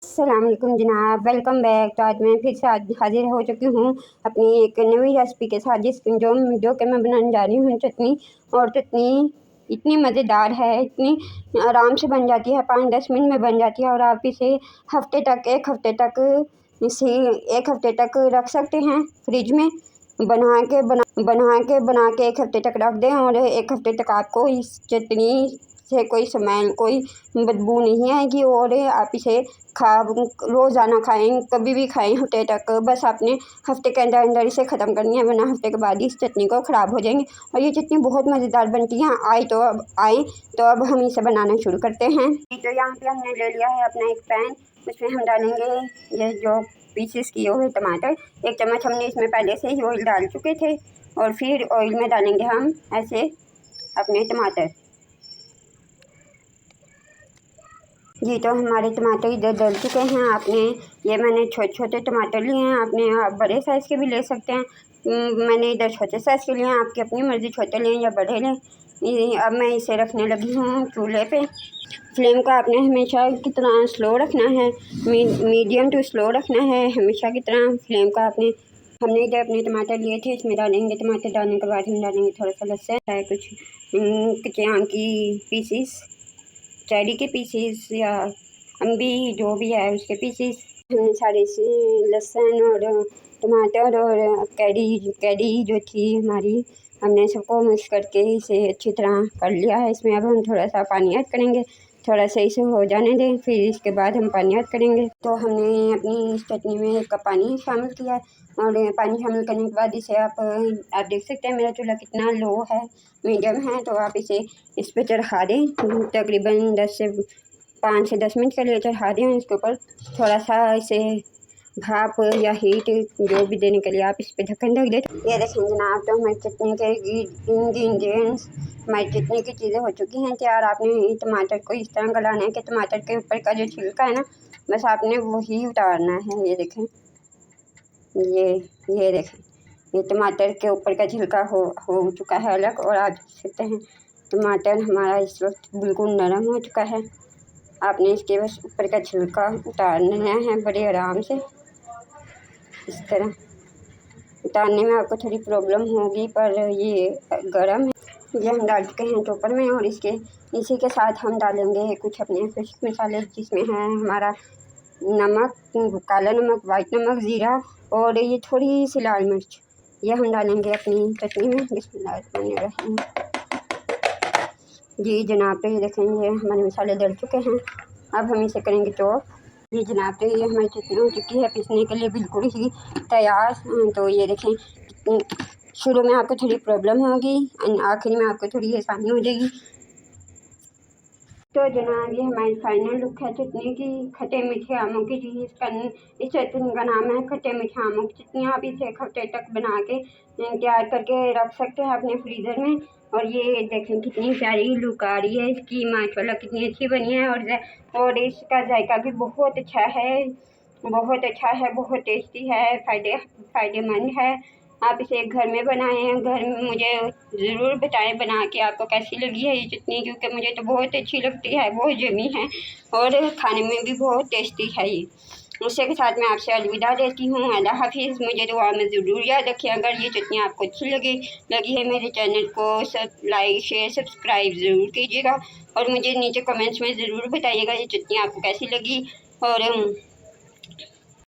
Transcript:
अस्सलाम वालेकुम जनाब, वेलकम बैक। तो आज मैं फिर से हाजिर हो चुकी हूँ अपनी एक नई रेसिपी के साथ जो कि मैं बनाने जा रही हूँ चटनी। और चटनी इतनी मज़ेदार है, इतनी आराम से बन जाती है, 5-10 मिनट में बन जाती है। और आप इसे एक हफ्ते तक रख सकते हैं फ्रिज में बना के 1 हफ्ते तक रख दें। और 1 हफ्ते तक आपको इस चटनी से कोई स्मेल, कोई बदबू नहीं आएगी। और आप इसे रोज़ाना खाएं, कभी भी खाएं हफ्ते तक। बस आपने हफ्ते के अंदर अंदर इसे ख़त्म करनी है, वरना हफ्ते के बाद इस चटनी को ख़राब हो जाएंगे। और ये चटनी बहुत मज़ेदार बनती है। तो अब हम इसे बनाना शुरू करते हैं। तो यहाँ पे हमने ले लिया है अपना एक पैन, उसमें हम डालेंगे ये जो पीसेस किए हुए टमाटर। 1 चम्मच हमने इसमें पहले से ही ऑयल डाल चुके थे। और फिर ऑयल में डालेंगे हम ऐसे अपने टमाटर। जी, तो हमारे टमाटर इधर डल चुके हैं। मैंने छोटे छोटे टमाटर लिए हैं, आप बड़े साइज़ के भी ले सकते हैं। मैंने इधर छोटे साइज़ के लिए हैं, आपकी अपनी मर्ज़ी, छोटे लें या बड़े लें। अब मैं इसे रखने लगी हूँ चूल्हे पे। फ्लेम का आपने हमेशा की तरह स्लो रखना है, मीडियम टू स्लो रखना है हमेशा की तरह फ्लेम का। हमने इधर अपने टमाटर लिए थे, इसमें डालेंगे। टमाटर डालने के बाद हम डालेंगे थोड़ा सा लहसुन, कुछ कच्चे आम की पीसीस, चेरी के पीसीस या अम्बी जो भी है उसके पीसीस। हमने सारे से लहसुन और टमाटर और कैरी जो थी हमारी, हमने सबको मिक्स करके इसे अच्छी तरह कर लिया है। इसमें अब हम थोड़ा सा पानी ऐड करेंगे, थोड़ा सा इसे हो जाने दें, फिर इसके बाद हम पानी ऐड करेंगे। तो हमने अपनी इस चटनी में 1 कप पानी शामिल किया है। और पानी शामिल करने के बाद इसे आप देख सकते हैं मेरा चूल्हा कितना लो है, मीडियम है। तो आप इसे इस पर चढ़ा दें, तकरीबन 5 से 10 मिनट के लिए चढ़ा दें। इसके ऊपर थोड़ा सा इसे भाप या हीट जो भी देने के लिए आप इस पर ढक्कन ढक दें। ये देखें जनाब, तो हमारी चटनी के इंग्रेडिएंट्स, हमारी चटनी की चीज़ें हो चुकी हैं तैयार। आपने टमाटर को इस तरह गलाना है कि टमाटर के ऊपर का जो छिलका है ना, बस आपने वही उतारना है। ये देखें, ये देखें, ये टमाटर के ऊपर का छिलका हो चुका है अलग। और आप देख सकते हैं टमाटर हमारा इस वक्त बिल्कुल नरम हो चुका है। आपने इसके बस ऊपर का छिलका उतारना है बड़े आराम से। इस तरह उतारने में आपको थोड़ी प्रॉब्लम होगी, पर ये गरम है। ये हम डाल चुके हैं चॉपर में। और इसी के साथ हम डालेंगे कुछ अपने फिश मसाले, जिसमें है हमारा नमक, काला नमक, वाइट नमक, ज़ीरा और ये थोड़ी सी लाल मिर्च। ये हम डालेंगे अपनी चटनी में। बिस्मिल्लाहिर्रहमानिर्रहीम। जी जनाब, तो ये देखें, ये हमारे मसाले डल चुके हैं। अब हम इसे करेंगे चॉप। जी जनाब, तो ये हमारी चटनी हो चुकी है पीसने के लिए बिल्कुल ही तैयार। तो ये देखें, शुरू में आपको थोड़ी प्रॉब्लम होगी, आखिर में आपको थोड़ी आसानी हो जाएगी। तो जनाब, ये हमारी फाइनल लुक है चटनी की, खट्टे मीठे आमों की। जी, इस चटनी का नाम है खट्टे मीठे आमों की चटनी। आप इसे 1 हफ्ते तक बना के तैयार करके रख सकते हैं अपने फ्रीज़र में। और ये देखें कितनी प्यारी लुक आ रही है इसकी, माशाल्लाह कितनी अच्छी बनी है। और इसका जायका भी बहुत अच्छा है, बहुत टेस्टी है, फ़ायदेमंद है। आप इसे घर में बनाएं, घर में मुझे ज़रूर बताएं बना के आपको कैसी लगी है ये चटनी, क्योंकि मुझे तो बहुत अच्छी लगती है, बहुत जमी है और खाने में भी बहुत टेस्टी है ये। उसी के साथ मैं आपसे अलविदा देती हूँ। अल्लाह हाफिज़। मुझे दुआ में ज़रूर याद रखें। अगर ये चटनी आपको अच्छी लगी है, मेरे चैनल को लाइक, शेयर, सब्सक्राइब ज़रूर कीजिएगा। और मुझे नीचे कमेंट्स में ज़रूर बताइएगा ये चटनी आपको कैसी लगी। और